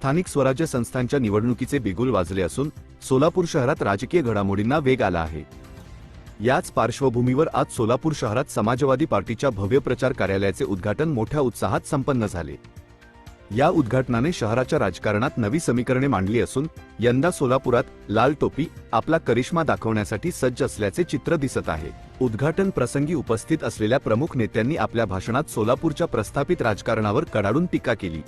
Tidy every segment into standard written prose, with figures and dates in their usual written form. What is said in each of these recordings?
स्थानिक स्वराज्य संस्थांच्या निवडणुकीचे बिगुल वाजले असून सोलापूर शहरात राजकीय घडामोडींना वेग आला आहे। याच पार्श्वभूमीवर आज सोलापूर शहरात समाजवादी पार्टीच्या भव्य प्रचार कार्यालयाचे उद्घाटन मोठ्या उत्साहात संपन्न झाले। या उद्घाटनाने शहराच्या राजकारणात नवी समीकरणे मांडली असून यंदा सोलापुरात लाल टोपी आपला करिश्मा दाखवण्यासाठी सज्ज असल्याचे चित्र दिसत आहे। उद्घाटन प्रसंगी उपस्थित असलेल्या प्रमुख नेत्यांनी आपल्या भाषणात सोलापूरच्या प्रस्थापित राजकारणावर कडाडून टीका केली।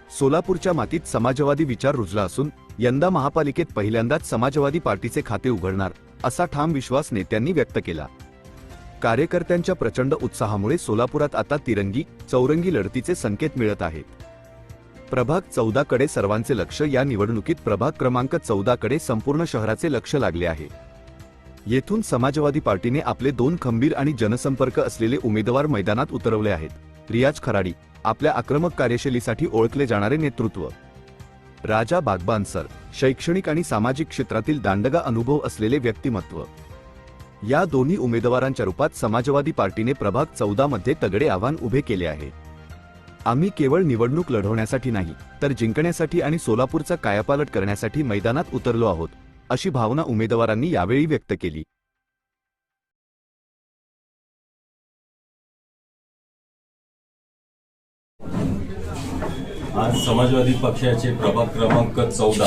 सोलापूरच्या मातीत समाजवादी विचार रुजला असून यंदा महापालिकेत पहिल्यांदाच समाजवादी पार्टीचे खाते उघडणार असा ठाम विश्वास नेत्यांनी व्यक्त केला। कार्यकर्त्यांच्या प्रचंड उत्साहामुळे सोलापुरात आता तिरंगी चौरंगी लढतीचे संकेत मिळत आहेत। प्रभाग 14 कडे सर्वांचे लक्ष या निवडणुकीत प्रभाग क्रमांक 14 कडे संपूर्ण शहराचे लक्ष लागले आहे। येथून समाजवादी पार्टीने आपले 2 खंबीर आणि जनसंपर्क असलेले उमेदवार मैदानात उतरवले आहेत। रियाज खराडी आपल्या आक्रमक कार्यशैलीसाठी ओळखले जाणारे नेतृत्व, राजा बागबान सर शैक्षणिक आणि सामाजिक क्षेत्रातील दांडगा अनुभव असलेले व्यक्तिमत्व। या दोन्ही उमेदवारांच्या रूपात समाजवादी पार्टीने प्रभाग 14 मध्ये तगडे आव्हान उभे केले आहे। आम्ही केवळ निवडणूक लढवण्यासाठी नाही तर जिंकण्यासाठी आणि सोलापूरचा कायापालट करण्यासाठी मैदानात उतरलो आहोत अशी भावना उमेदवारांनी यावेळी व्यक्त केली। आज समाजवादी पक्षाचे प्रभाग क्रमांक 14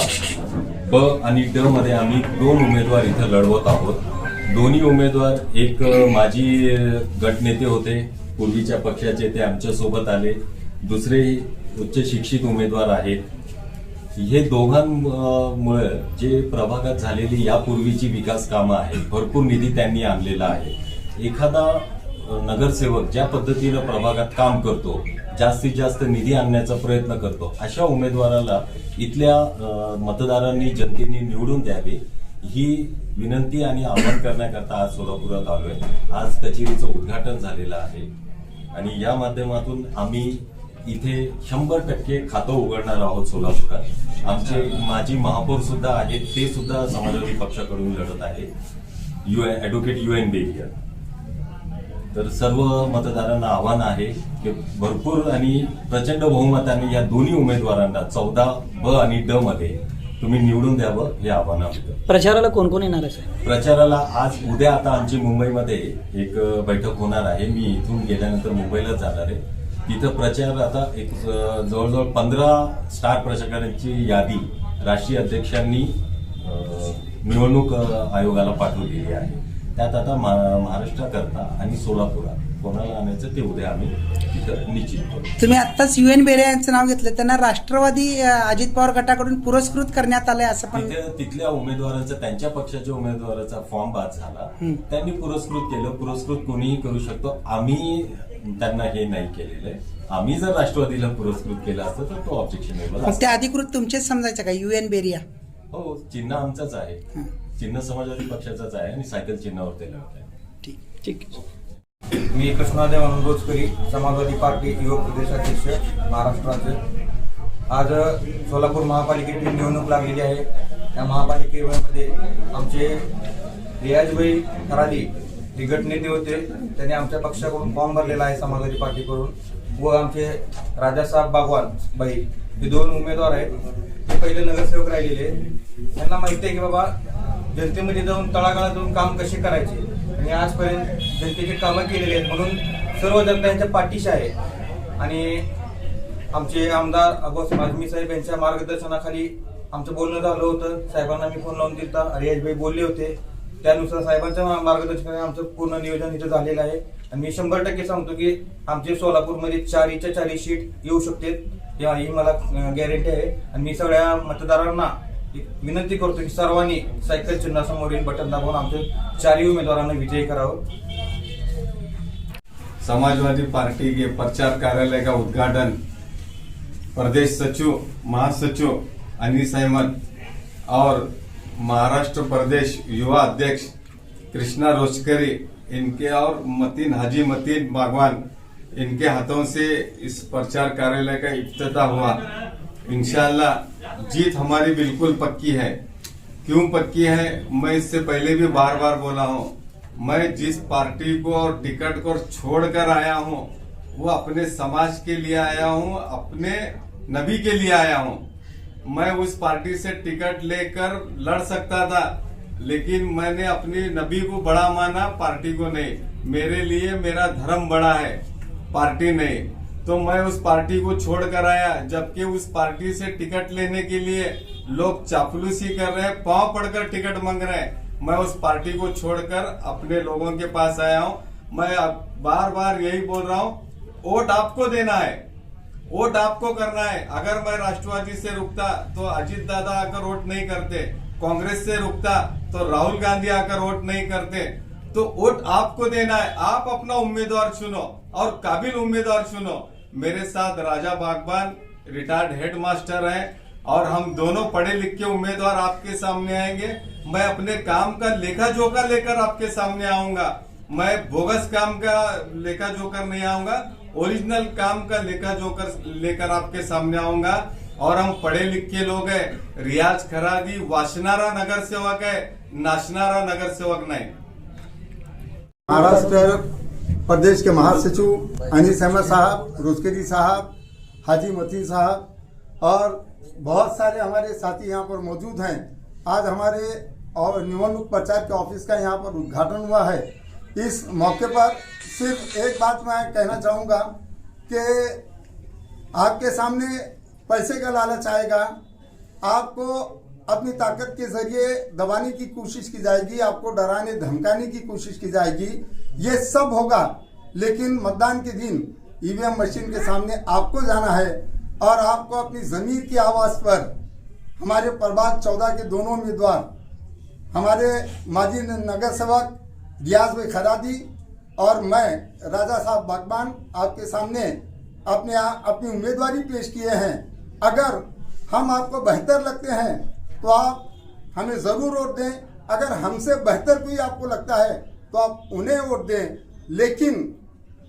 ब आणि ड मध्ये आम्ही 2 उमेदवार इथे लढवत आहोत। दोन्ही उमेदवार एक माजी गटनेते होते पूर्वीच्या पक्षाचे, ते आमच्या सोबत आले। दुसरे उच्च शिक्षित उमेदवार आहेत। हे दोघांमुळे जे प्रभागात झालेली यापूर्वीची विकास कामं आहेत, भरपूर निधी त्यांनी आणलेला आहे। एखादा नगरसेवक ज्या पद्धतीने प्रभागात काम करतो, जास्तीत जास्त निधी आणण्याचा प्रयत्न करतो, अशा उमेदवाराला इथल्या मतदारांनी जनतेने निवडून द्यावे ही विनंती आणि आवाहन करण्याकरता आज सोलापुरात आलोय। आज कचेरीचं उद्घाटन झालेलं आहे आणि या माध्यमातून आम्ही इथे 100% खातं उघडणार आहोत सोलापुरात। आमचे माजी महापौर सुद्धा आहेत, ते सुद्धा समाजवादी पक्षाकडून लढत आहेत, ॲडव्होकेट UN बेरिया। तर सर्व मतदारांना आव्हान आहे की भरपूर आणि प्रचंड बहुमताने या दोन्ही उमेदवारांना 14 ब आणि ड मध्ये तुम्ही निवडून द्यावं हे आव्हान आहे। प्रचाराला कोण कोण येणार आहे? प्रचाराला आज उद्या आता आमची मुंबईमध्ये एक बैठक होणार आहे। मी इथून गेल्यानंतर मुंबईला जाणार आहे। तिथं प्रचार आता एक जवळजवळ 15 स्टार प्रचारकांची यादी राष्ट्रीय अध्यक्षांनी निवडणूक आयोगाला पाठवलेली आहे। त्यात आता महाराष्ट्राकरता आणि सोलापुरात कोणाला आणायचं ते उद्या आम्ही तिथं निश्चित करू। तुम्ही आत्ताच UN बेरे यांचं नाव घेतलं, त्यांना राष्ट्रवादी अजित पवार गटाकडून पुरस्कृत करण्यात आलंय असं पण तिथल्या उमेदवारांचा, त्यांच्या पक्षाच्या उमेदवाराचा फॉर्म बाद झाला, त्यांनी पुरस्कृत केलं। पुरस्कृत कोणीही करू शकतो, आम्ही त्यांना हे नाही केलेलं आहे। आम्ही जर राष्ट्रवादीला पुरस्कृत केलं असतं तर तो ऑब्जेक्शनेबल असतं। ते अधिकृत तुमचेच समजायचं का UN बेरिया? हो, चिन्ह आमचंच आहे, चिन्ह समाजवादी पक्षाचंच आहे आणि सायकल चिन्हावर ते लढत आहे। ठीक ठीक। मी कृष्णादेव रोजकरी, समाजवादी पार्टी युवक प्रदेशाध्यक्ष महाराष्ट्राचे। आज सोलापूर महापालिकेची निवडणूक लागलेली आहे। या महापालिकेमध्ये आमचे रियाजभाई खराडी हे गटनेते होते, त्यांनी आमच्या पक्षाकडून फॉर्म भरलेला आहे समाजवादी पार्टीकडून, व आमचे राजासाहेब बागवान बाई हे 2 उमेदवार आहेत। ते पहिले नगरसेवक राहिलेले, त्यांना माहिती आहे की बाबा जनतेमध्ये जाऊन तळागाळात जाऊन काम कसे करायचे आणि आजपर्यंत जनतेची कामं केलेली आहेत, म्हणून सर्व जनता यांच्या पाठीशी आहे। आणि आमचे आमदार अब्बास आझमी साहेब यांच्या मार्गदर्शनाखाली आमचं बोलणं झालं होतं। साहेबांना मी फोन लावून दिलता, रियाजभाई बोलले होते, त्यानुसार साहेबांच्या मार्गदर्शनाने आमचं पूर्ण नियोजन इथं झालेलं आहे। आणि मी 100% सांगतो की आमचे सोलापूरमध्ये 40च्या 40 सीट येऊ शकते, ही मला गॅरंटी आहे। आणि मी सगळ्या मतदारांना विनंती करतो की सर्वांनी सायकल चिन्हासमोरील बटन दाबून आमच्या 4 उमेदवारांना विजयी करावं। समाजवादी पार्टी के प्रचार कार्यालय का उद्घाटन प्रदेश सचिव महासचिव अनीस अहमद और महाराष्ट्र प्रदेश युवा अध्यक्ष कृष्णा रोजकरी इनके और हाजी मतीन बागवान इनके हाथों से इस प्रचार कार्यालय का इफ्तिताह हुआ। इंशाअल्लाह जीत हमारी बिल्कुल पक्की है। क्यों पक्की है, मैं इससे पहले भी बार बार बोला हूं, मैं जिस पार्टी को और टिकट को छोड़कर आया हूं वो अपने समाज के लिए आया हूं, अपने नबी के लिए आया हूं। मैं उस पार्टी से टिकट लेकर लड़ सकता था, लेकिन मैंने अपनी नबी को बड़ा माना, पार्टी को नहीं। मेरे लिए मेरा धर्म बड़ा है, पार्टी नहीं। तो मैं उस पार्टी को छोड़कर आया, जबकि उस पार्टी से टिकट लेने के लिए लोग चापलूसी कर रहे हैं, पांव पड़कर टिकट मांग रहे हैं। मैं उस पार्टी को छोड़कर अपने लोगों के पास आया हूं। मैं अब बार बार यही बोल रहा हूं, वोट आपको देना है, वोट आपको करना है। अगर मैं राष्ट्रवादी से रुकता तो अजीत दादा आकर वोट नहीं करते, कांग्रेस से रुकता तो राहुल गांधी आकर वोट नहीं करते। तो वोट आपको देना है, आप अपना उम्मीदवार चुनो और काबिल उम्मीदवार चुनो। मेरे साथ राजा बागबान रिटायर्ड हेडमास्टर हैं और हम दोनों पढ़े लिखे उम्मीदवार आपके सामने आएंगे। मैं अपने काम का लेखा जोखा लेकर आपके सामने आऊंगा। मैं बोगस काम का लेखा जोकर नहीं आऊंगा, ओरिजिनल काम का लेखा जोकर लेकर आपके सामने आऊंगा। और हम पढ़े लिखे लोग हैं। रियाज खरादी वाशनारा नगर सेवक है, नाशनारा नगर सेवक नहीं। महाराष्ट्र प्रदेश के महासचिव अनीस अहमद साहब, रोजकेरी साहब, हाजी मतीन साहब और बहुत सारे हमारे साथी यहाँ पर मौजूद हैं। आज हमारे और निवडणूक प्रचार के ऑफिस का यहाँ पर उद्घाटन हुआ है। इस मौके पर सिर्फ एक बात मैं कहना चाहूँगा कि आपके सामने पैसे का लालच आएगा, आपको अपनी ताकत के जरिए दबाने की कोशिश की जाएगी, आपको डराने धमकाने की कोशिश की जाएगी। ये सब होगा, लेकिन मतदान के दिन ईवीएम मशीन के सामने आपको जाना है और आपको अपनी जमीर की आवाज पर हमारे प्रभाग 14 के दोनों उम्मीदवार, हमारे माजी नगर सेवक रियाज भाई खरादी और मैं राजा साहब बागबान आपके सामने अपनी उम्मीदवारी पेश किए हैं। अगर हम आपको बेहतर लगते हैं तो आप हमें जरूर वोट दें, अगर हमसे बेहतर कोई आपको लगता है तो आप उन्हें वोट दें। लेकिन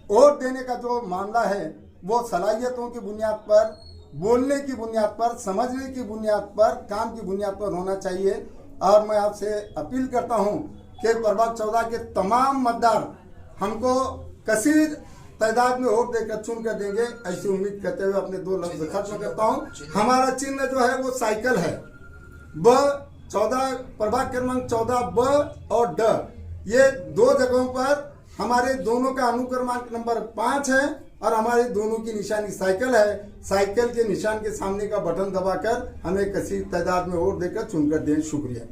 वोट देने का जो मामला है वो सलाहियतों की बुनियाद पर, बोलने की बुनियाद पर, समझने की बुनियाद पर, काम की बुनियाद पर होना चाहिए। और मैं आपसे अपील करता हूं कि प्रभाग 14 के तमाम मतदार हमको कसीर तादाद में वोट देकर चुन कर देंगे, ऐसी उम्मीद करते हुए अपने 2 लफ्ज खत्म करता हूं। हमारा चिन्ह जो है वो साइकिल है। ब 14 प्रभाग क्रमांक 14 ब और ड, ये 2 जगहों पर हमारे दोनों का अनुक्रमांक नंबर 5 है और हमारे दोनों की निशानी साइकिल है। साइकिल के निशान के सामने का बटन दबाकर हमें कसीर तादाद में वोट देकर चुनकर दें। शुक्रिया।